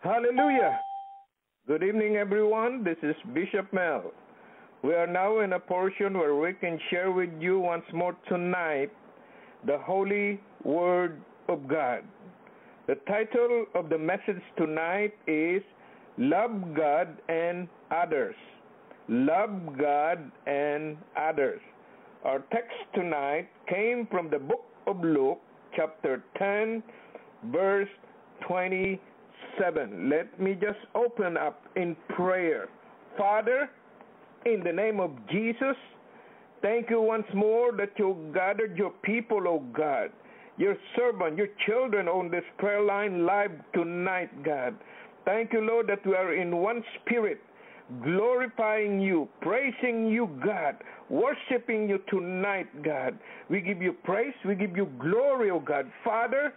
Hallelujah. Good evening, everyone. This is Bishop Mel. We are now in a portion where we can share with you once more tonight the Holy Word of God. The title of the message tonight is Love God and Others. Love God and Others. Our text tonight came from the book of Luke, chapter 10, verse 27. Let me just open up in prayer. Father, in the name of Jesus, thank you once more that you gathered your people, oh God, your servant, your children on this prayer line live tonight, God. Thank you, Lord, that we are in one spirit, glorifying you, praising you, God, worshiping you tonight, God. We give you praise, we give you glory, oh God. Father,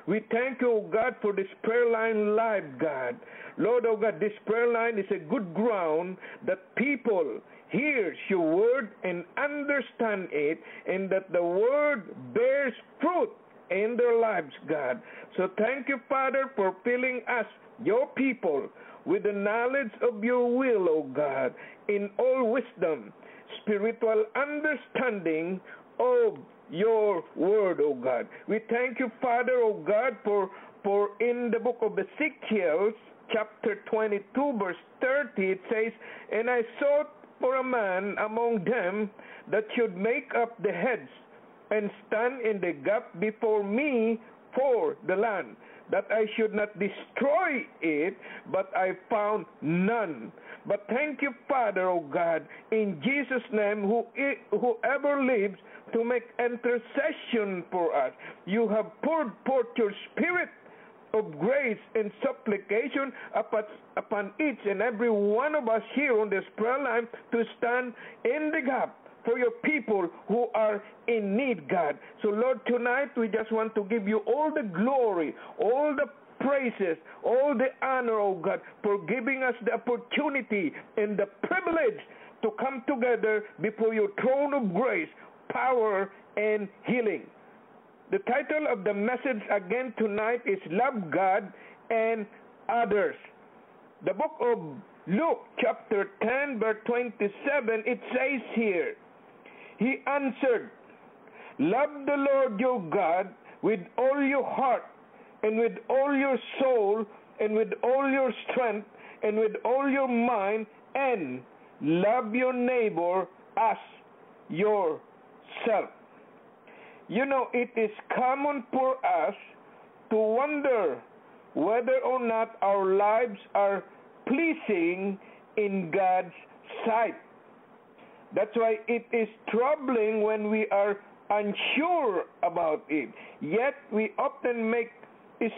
we thank you, oh God, for this prayer line live, God. Lord, oh God, this prayer line is a good ground that people hear your word and understand it, and that the word bears fruit in their lives, God. So thank you, Father, for filling us, your people, with the knowledge of your will, O God, in all wisdom, spiritual understanding of your word, O God. We thank you, Father, O God, for in the book of Ezekiel, chapter 22, verse 30, it says, "And I sought for a man among them that should make up the heads and stand in the gap before me for the land, that I should not destroy it, but I found none." But thank you, Father, O God, in Jesus' name, whoever lives to make intercession for us. You have poured forth your spirit of grace and supplication upon each and every one of us here on this prayer line to stand in the gap for your people who are in need, God. So, Lord, tonight we just want to give you all the glory, all the praises, all the honor, oh God, for giving us the opportunity and the privilege to come together before your throne of grace, power, and healing. The title of the message again tonight is Love God and Others. The book of Luke, chapter 10, verse 27, it says here, "He answered, Love the Lord your God with all your heart, and with all your soul, and with all your strength, and with all your mind, and love your neighbor as yourself." You know, it is common for us to wonder whether or not our lives are pleasing in God's sight. That's why it is troubling when we are unsure about it. Yet we often make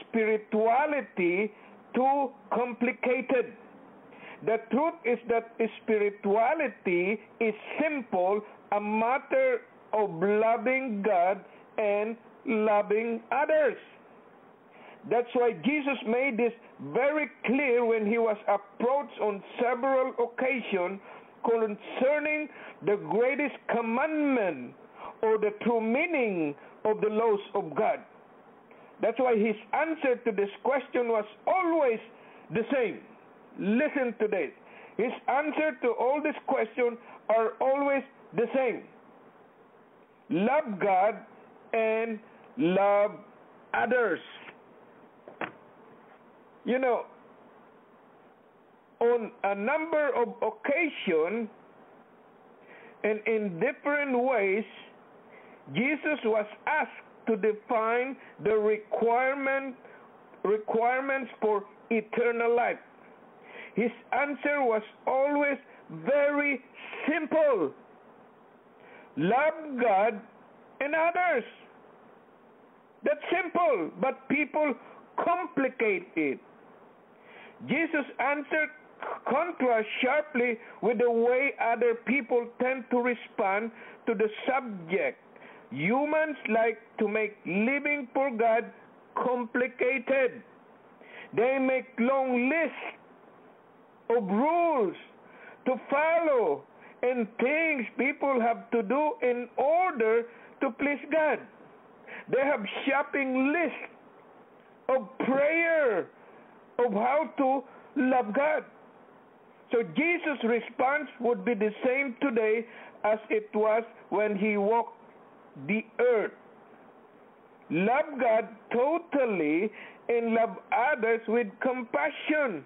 spirituality too complicated. The truth is that spirituality is simple, a matter of loving God and loving others. That's why Jesus made this very clear when he was approached on several occasions concerning the greatest commandment or the true meaning of the laws of God. That's why his answer to this question was always the same. Listen to this. His answer to all these questions are always the same. Love God and love others. You know, on a number of occasions and in different ways, Jesus was asked to define the requirements for eternal life. His answer was always very simple. Love God and others. That's simple, but people complicate it. Jesus' answer contrasts sharply with the way other people tend to respond to the subject. Humans like to make living for God complicated. They make long lists of rules to follow and things people have to do in order to please God. They have shopping lists of prayer of how to love God. So Jesus' response would be the same today as it was when he walked the earth. Love God totally and love others with compassion.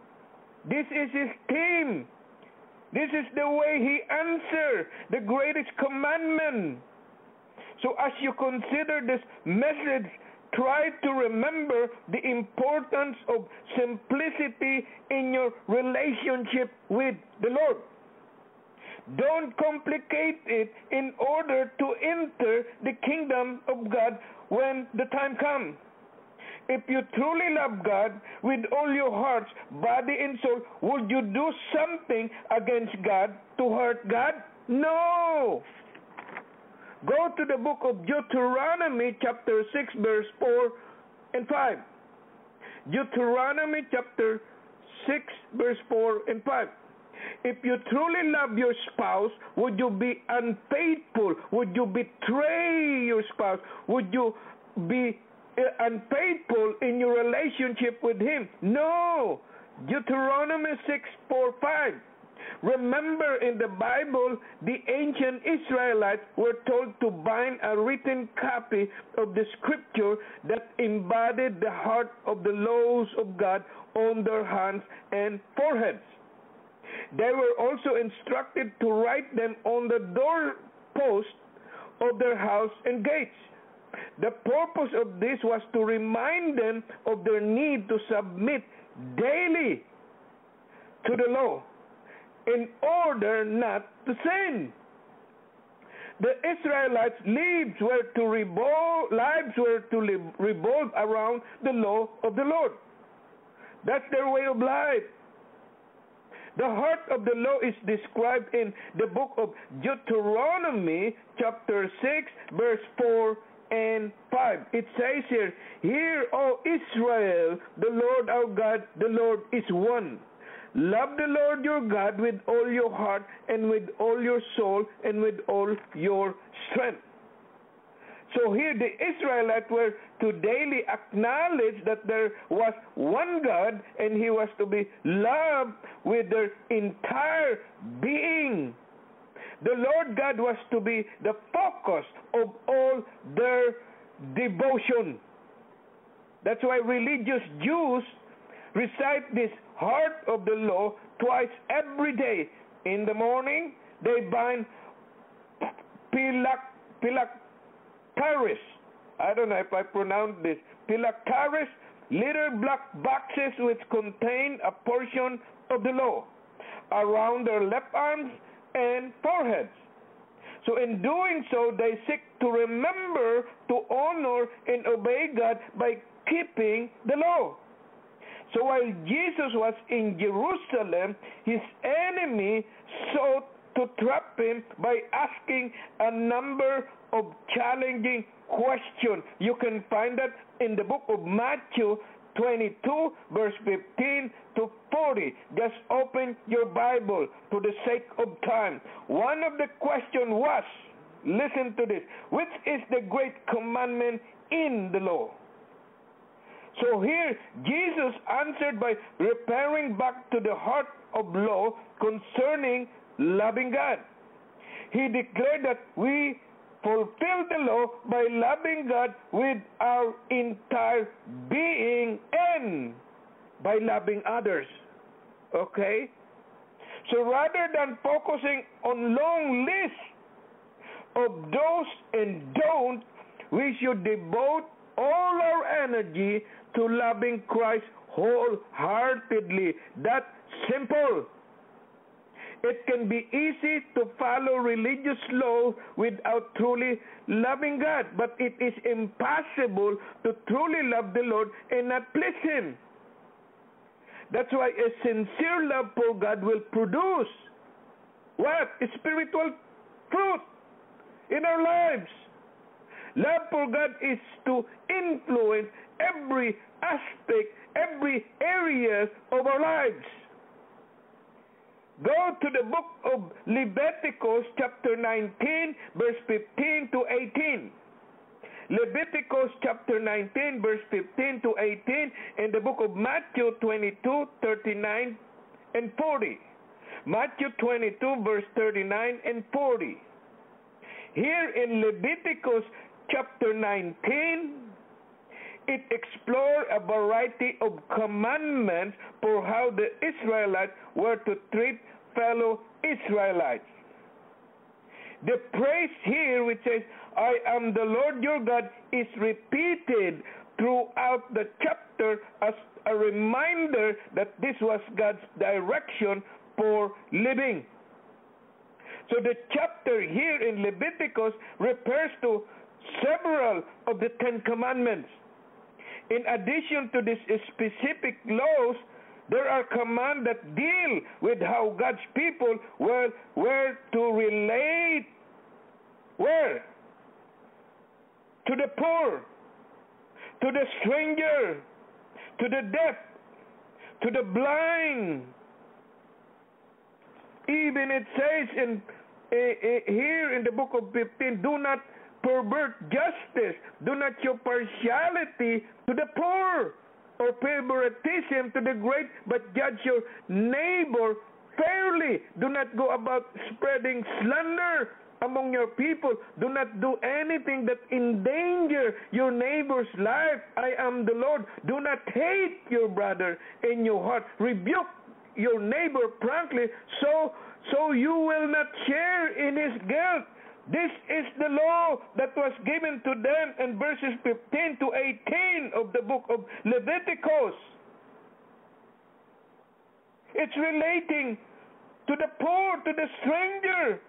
This is his theme. This is the way he answered the greatest commandment. So as you consider this message, try to remember the importance of simplicity in your relationship with the Lord. Don't complicate it in order to enter the kingdom of God when the time comes. If you truly love God with all your heart, body, and soul, would you do something against God to hurt God? No! Go to the book of Deuteronomy chapter 6 verse 4 and 5. Deuteronomy chapter 6 verse 4 and 5. If you truly love your spouse, would you be unfaithful? Would you betray your spouse? Would you be unfaithful in your relationship with him? No. Deuteronomy 6, 4, 5. Remember, in the Bible, the ancient Israelites were told to bind a written copy of the scripture that embodied the heart of the laws of God on their hands and foreheads. They were also instructed to write them on the doorpost of their house and gates. The purpose of this was to remind them of their need to submit daily to the law in order not to sin. The Israelites' lives were to revolve around the law of the Lord. That's their way of life. The heart of the law is described in the book of Deuteronomy chapter 6 verse 4 and 5. It says here, "Hear, O Israel, the Lord our God, the Lord is one. Love the Lord your God with all your heart and with all your soul and with all your strength." So here the Israelites were to daily acknowledge that there was one God and he was to be loved with their entire being. The Lord God was to be the focus of all their devotion. That's why religious Jews recite this heart of the law twice every day. In the morning, they bind phylacteries. I don't know if I pronounce this. Phylacteries, little black boxes which contain a portion of the law around their left arms and foreheads. So in doing so, they seek to remember to honor and obey God by keeping the law. So while Jesus was in Jerusalem, his enemy sought to trap him by asking a number of challenging questions. You can find that in the book of Matthew 22, verse 15 to 40. Just open your Bible for the sake of time. One of the questions was, listen to this, which is the great commandment in the law? So here, Jesus answered by referring back to the heart of law concerning loving God. He declared that we fulfill the law by loving God with our entire being and by loving others. Okay? So rather than focusing on long lists of do's and don'ts, we should devote all our energy to loving Christ wholeheartedly. That's simple. It can be easy to follow religious law without truly loving God, but it is impossible to truly love the Lord and not please Him. That's why a sincere love for God will produce what? Spiritual fruit in our lives. Love for God is to influence every aspect, every area of our lives. Go to the book of Leviticus chapter 19, verse 15 to 18. Leviticus chapter 19, verse 15 to 18, and the book of Matthew 22, 39 and 40. Matthew 22, verse 39 and 40. Here in Leviticus chapter 19, it explores a variety of commandments for how the Israelites were to treat fellow Israelites. The praise here, which says, I am the Lord your God, is repeated throughout the chapter as a reminder that this was God's direction for living. So the chapter here in Leviticus refers to several of the Ten Commandments. In addition to these specific laws, there are commands that deal with how God's people were to relate. Where? To the poor, to the stranger, to the deaf, to the blind. Even it says here in the book of 15, do not pervert justice. Do not show partiality to the poor or favoritism to the great, but judge your neighbor fairly. Do not go about spreading slander among your people. Do not do anything that endanger your neighbor's life. I am the Lord. Do not hate your brother in your heart. Rebuke your neighbor frankly, so you will not share in his guilt. This is the law that was given to them in verses 15 to 18 of the book of Leviticus. It's relating to the poor, to the stranger.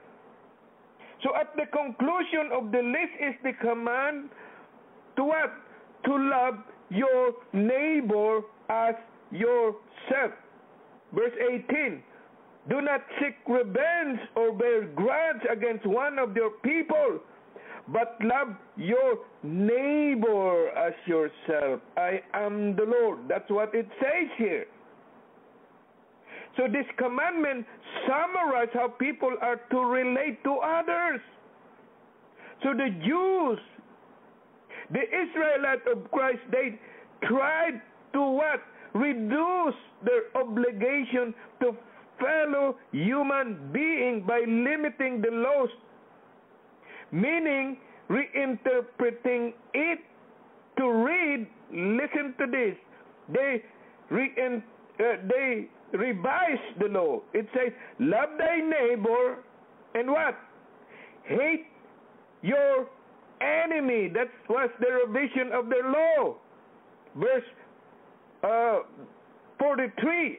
So at the conclusion of the list is the command to what? To love your neighbor as yourself. Verse 18. Do not seek revenge or bear grudge against one of your people, but love your neighbor as yourself. I am the Lord. That's what it says here. So this commandment summarizes how people are to relate to others. So the Jews, the Israelites of Christ, they tried to what? Reduce their obligation to fellow human being by limiting the laws, meaning reinterpreting it to read, listen to this, they revise the law. It says, love thy neighbor and what? Hate your enemy. That was the revision of their law. Verse 43.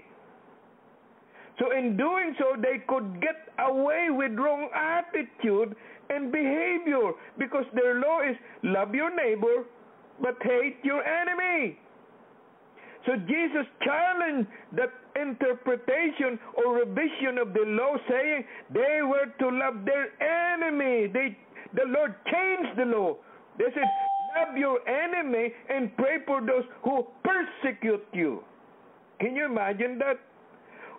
So in doing so, they could get away with wrong attitude and behavior because their law is love your neighbor but hate your enemy. So Jesus challenged that interpretation or revision of the law, saying they were to love their enemy. The Lord changed the law. They said, love your enemy and pray for those who persecute you. Can you imagine that?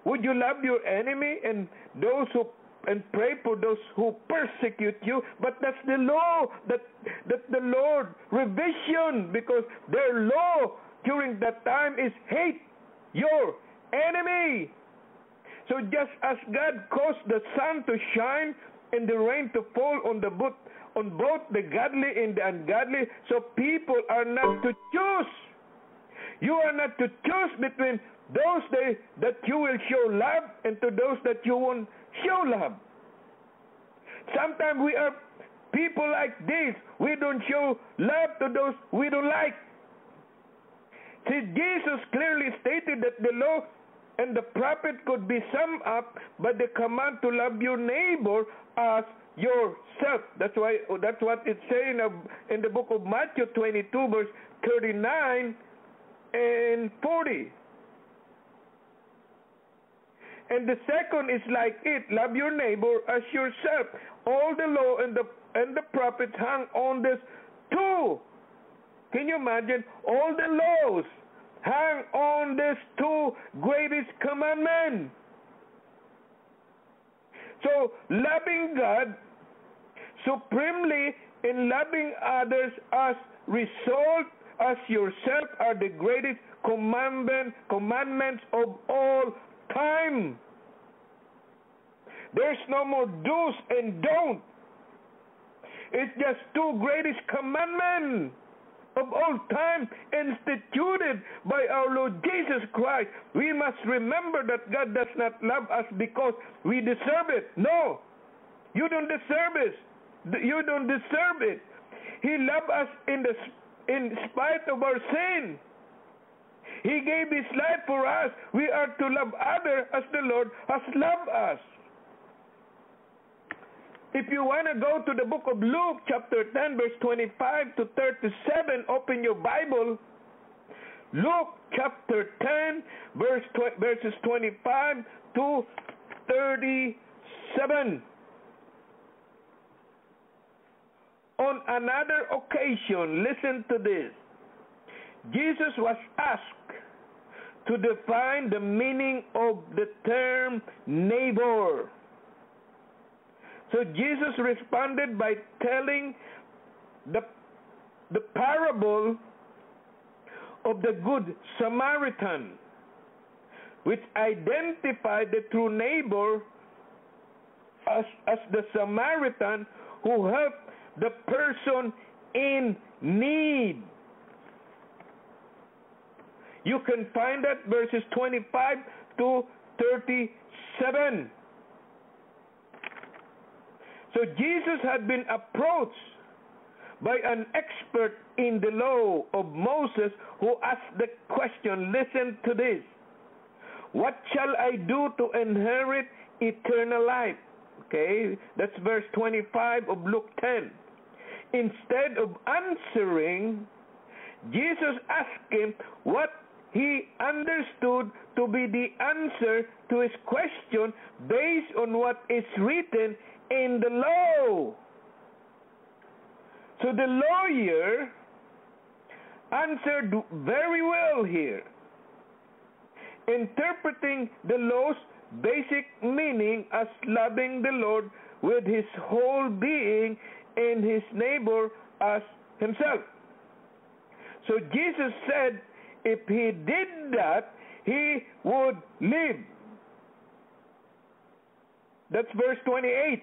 Would you love your enemy and pray for those who persecute you? But that's the law that the Lord revision, because their law during that time is hate your enemy. So just as God caused the sun to shine and the rain to fall on both the godly and the ungodly, so people are not to choose. You are not to choose between those that you will show love and to those that you won't show love. Sometimes we are people like this. We don't show love to those we don't like. See, Jesus clearly stated that the law and the prophet could be summed up by the command to love your neighbor as yourself. That's what it's saying in the book of Matthew 22, verse 39 and 40. And the second is like it, love your neighbor as yourself. All the law and the prophets hang on this two. Can you imagine? All the laws hang on these two greatest commandments. So loving God supremely in loving others as result as yourself are the greatest commandments of all time. There's no more do's and don'ts. It's just two greatest commandments of all time instituted by our Lord Jesus Christ. We must remember that God does not love us because we deserve it. No, you don't deserve it. You don't deserve it. He loved us in spite of our sin. He gave His life for us. We are to love others as the Lord has loved us. If you want to go to the book of Luke, chapter 10, verse 25 to 37, open your Bible. Luke, chapter 10, verses 25 to 37. On another occasion, listen to this. Jesus was asked to define the meaning of the term neighbor. So Jesus responded by telling the parable of the Good Samaritan, which identified the true neighbor as the Samaritan who helped the person in need. You can find that verses 25 to 37. So Jesus had been approached by an expert in the law of Moses who asked the question, listen to this, what shall I do to inherit eternal life? Okay, that's verse 25 of Luke 10. Instead of answering, Jesus asked him what he understood to be the answer to his question based on what is written in the law. So the lawyer answered very well here, interpreting the law's basic meaning as loving the Lord with his whole being and his neighbor as himself. So Jesus said if he did that, he would live. That's verse 28.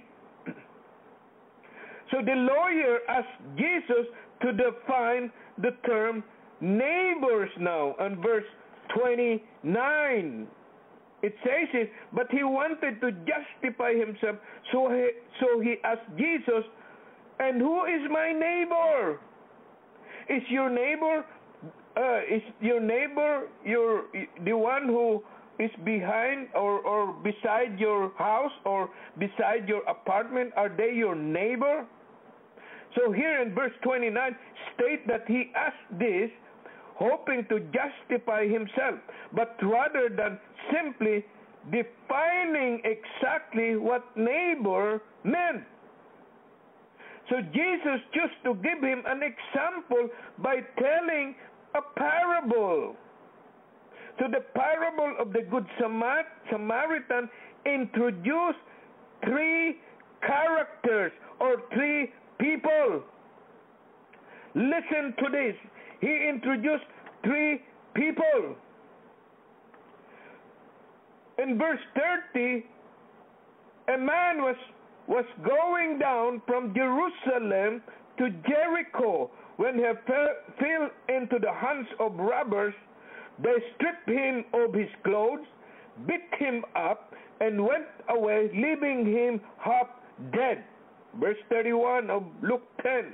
So the lawyer asked Jesus to define the term neighbors now on verse 29. It says it, but he wanted to justify himself, so he asked Jesus, and who is my neighbor? Is your neighbor the one who is behind or beside your house or beside your apartment? Are they your neighbor? So here in verse 29 state that he asked this hoping to justify himself, but rather than simply defining exactly what neighbor meant. So Jesus chose to give him an example by telling a parable. So the parable of the Good Samaritan introduced three characters or three people. Listen to this. He introduced three people. In verse 30, a man was going down from Jerusalem to Jericho when he fell into the hands of robbers. They stripped him of his clothes, beat him up, and went away, leaving him half dead. Verse 31 of Luke 10.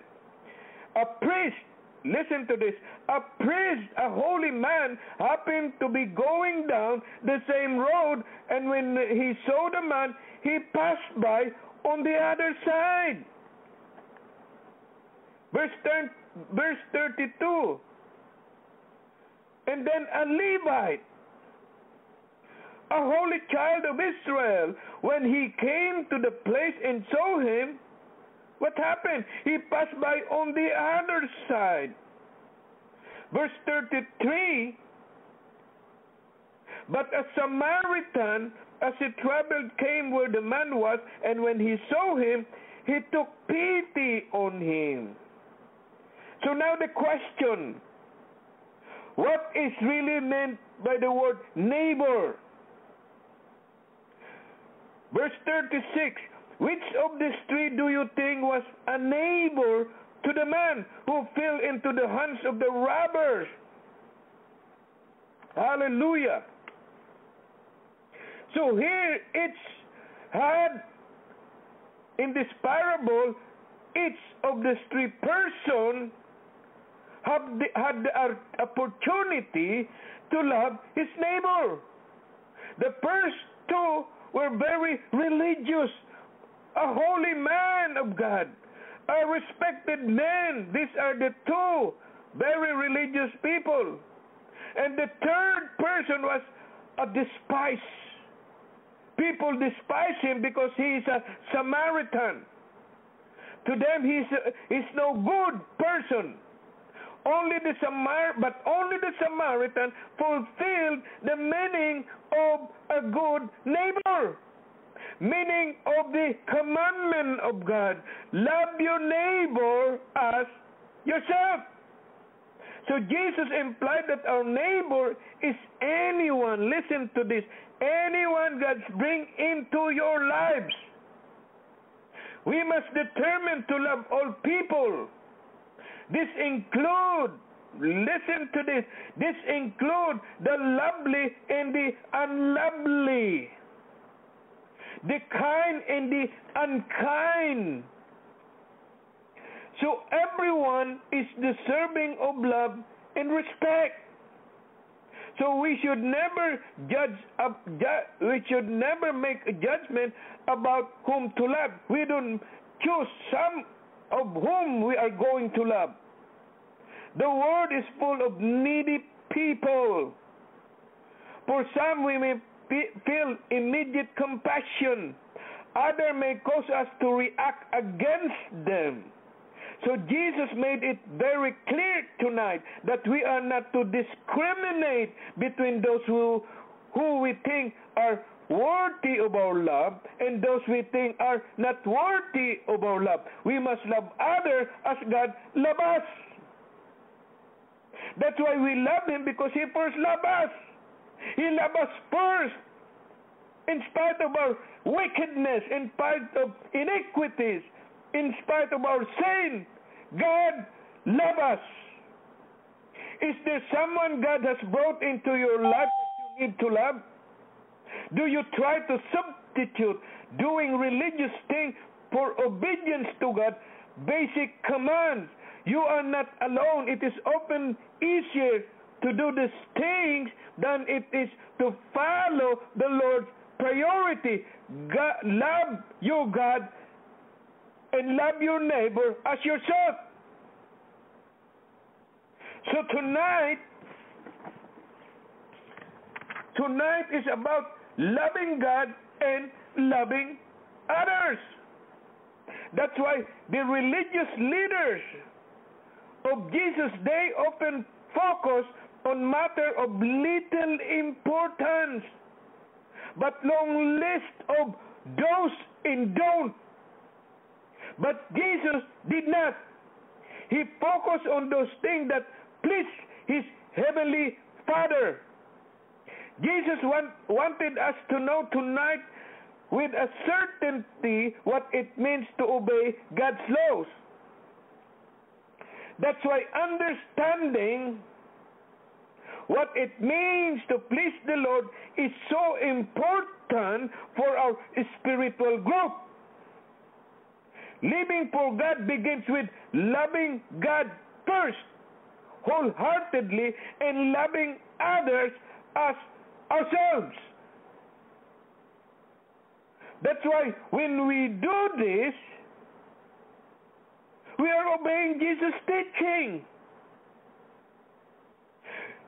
A priest, listen to this, a priest, a holy man, happened to be going down the same road, and when he saw the man, he passed by on the other side. Verse 32. And then a Levite, a holy child of Israel, when he came to the place and saw him, what happened? He passed by on the other side. Verse 33, but a Samaritan, as he traveled, came where the man was, and when he saw him, He took pity on him. So now the question, what is really meant by the word neighbor? Verse 36, which of these three do you think was a neighbor to the man who fell into the hands of the robbers? Hallelujah. So here it's had, in this parable, each of these three persons had the opportunity to love his neighbor. The first two were very religious, a holy man of God, a respected man. These are the two very religious people. And the third person was a despised. People despise him because he is a Samaritan. To them, he's no good person. Only the Samaritan fulfilled the meaning of a good neighbor. Meaning of the commandment of God. Love your neighbor as yourself. So Jesus implied that our neighbor is anyone, listen to this, anyone God brings into your lives. We must determine to love all people. This include, listen to this, this include the lovely and the unlovely, the kind and the unkind. So everyone is deserving of love and respect. So we should never we should never make a judgment about whom to love. We don't choose some of whom we are going to love. The world is full of needy people. For some we may feel immediate compassion. Others may cause us to react against them. So Jesus made it very clear tonight that we are not to discriminate between those who we think are worthy of our love and those we think are not worthy of our love. We must love others as God loves us. That's why we love Him, because He first loved us. He loved us first. In spite of our wickedness, in spite of iniquities, in spite of our sin, God loves us. Is there someone God has brought into your life that you need to love? Do you try to substitute doing religious things for obedience to God, basic commands? You are not alone. It is often easier to do these things than it is to follow the Lord's priority. God, love your God and love your neighbor as yourself. So tonight is about loving God and loving others. That's why the religious leaders of Jesus' day often focus on matter of little importance, but long list of do's and don'ts. But Jesus did not. He focused on those things that please His Heavenly Father. Jesus wanted us to know tonight with a certainty what it means to obey God's laws. That's why understanding what it means to please the Lord is so important for our spiritual growth. Living for God begins with loving God first, wholeheartedly, and loving others as ourselves. That's why when we do this, we are obeying Jesus' teaching.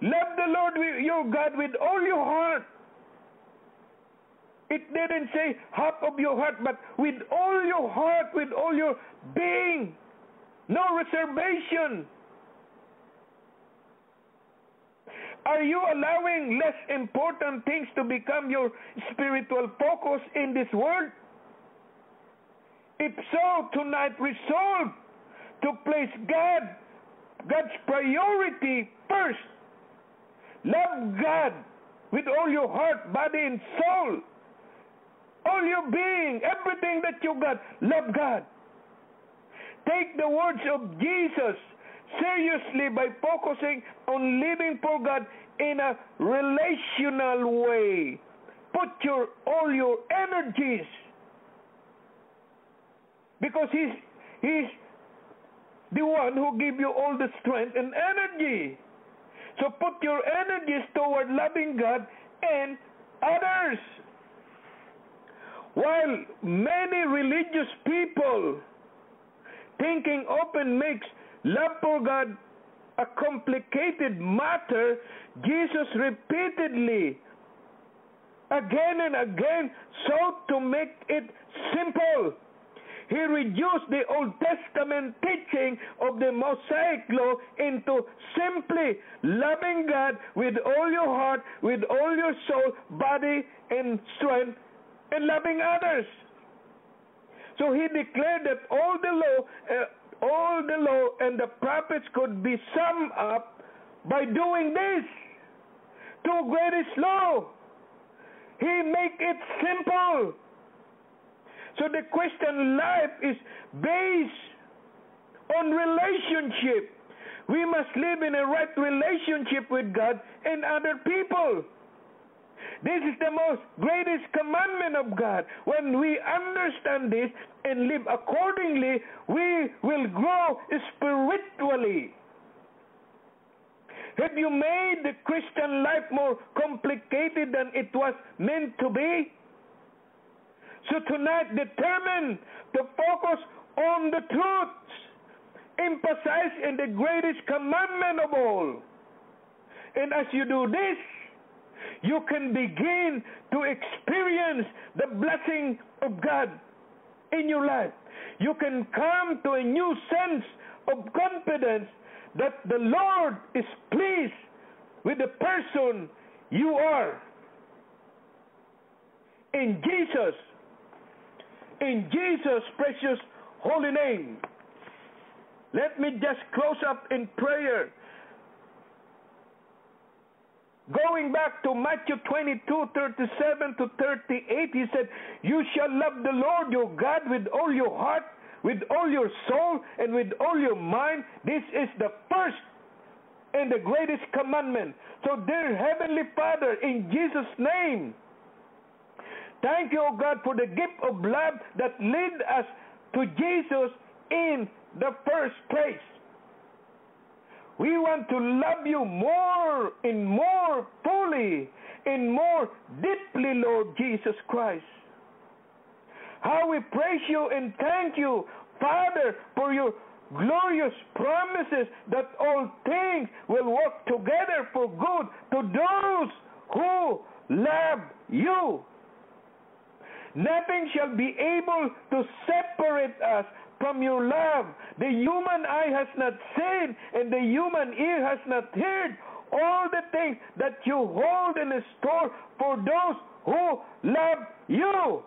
Love the Lord your God with all your heart. It didn't say half of your heart, but with all your heart, with all your being. No reservation. Are you allowing less important things to become your spiritual focus in this world? If so, tonight resolve to place God's priority first. Love God with all your heart, body, and soul. All your being, everything that you got, love God. Take the words of Jesus seriously by focusing on living for God in a relational way. Put all your energies, because He's the one who gives you all the strength and energy. So put your energies toward loving God and others. While many religious people thinking often makes love for God a complicated matter, Jesus repeatedly, again and again, sought to make it simple. He reduced the Old Testament teaching of the Mosaic law into simply loving God with all your heart, with all your soul, body, and strength, and loving others. So he declared that all the law and the prophets could be summed up by doing this. Two greatest law. He make it simple. So the Christian life is based on relationship. We must live in a right relationship with God and other people. This is the most greatest commandment of God. When we understand this and live accordingly, we will grow spiritually. Have you made the Christian life more complicated than it was meant to be? So tonight, determine to focus on the truths, emphasize in the greatest commandment of all. And as you do this, you can begin to experience the blessing of God in your life. You can come to a new sense of confidence that the Lord is pleased with the person you are. In Jesus' precious holy name. Let me just close up in prayer. Going back to Matthew 22:37 to 38, he said, "You shall love the Lord your God with all your heart, with all your soul, and with all your mind. This is the first and the greatest commandment." So, dear Heavenly Father, in Jesus' name, thank you, O God, for the gift of love that led us to Jesus in the first place. We want to love you more and more fully and more deeply, Lord Jesus Christ. How we praise you and thank you, Father, for your glorious promises that all things will work together for good to those who love you. Nothing shall be able to separate us from your love. The human eye has not seen, and the human ear has not heard all the things that you hold in store for those who love you.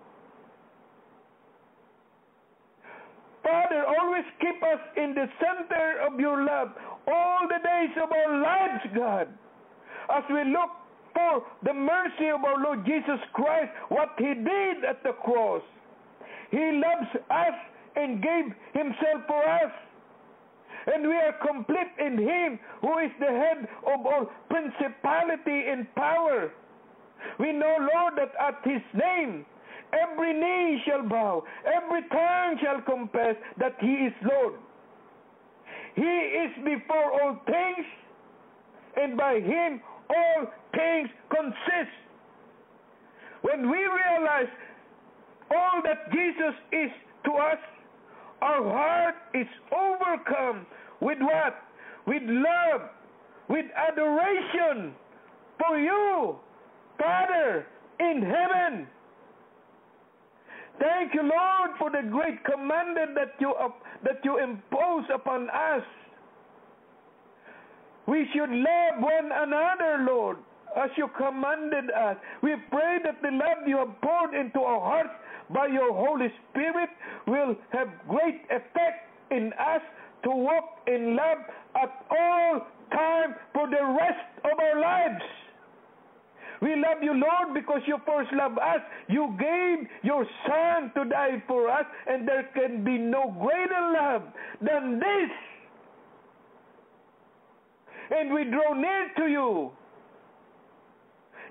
Father, always keep us in the center of your love all the days of our lives, God. As we look for the mercy of our Lord Jesus Christ, what He did at the cross. He loves us and gave Himself for us. And we are complete in Him, who is the head of all principality and power. We know, Lord, that at His name, every knee shall bow, every tongue shall confess that He is Lord. He is before all things, and by Him all things consist. When we realize all that Jesus is to us, our heart is overcome with what? With love, with adoration for you, Father in heaven. Thank you, Lord, for the great commandment that you impose upon us. We should love one another, Lord, as you commanded us. We pray that the love you have poured into our hearts by your Holy Spirit will have great effect in us to walk in love at all time for the rest of our lives. We love you, Lord, because you first loved us. You gave your Son to die for us, and there can be no greater love than this. And we draw near to you.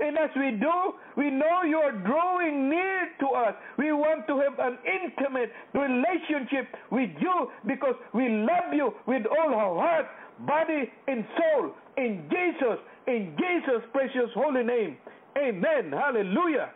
And as we do, we know you are drawing near to us. We want to have an intimate relationship with you because we love you with all our heart, body, and soul. In Jesus' precious holy name. Amen. Hallelujah.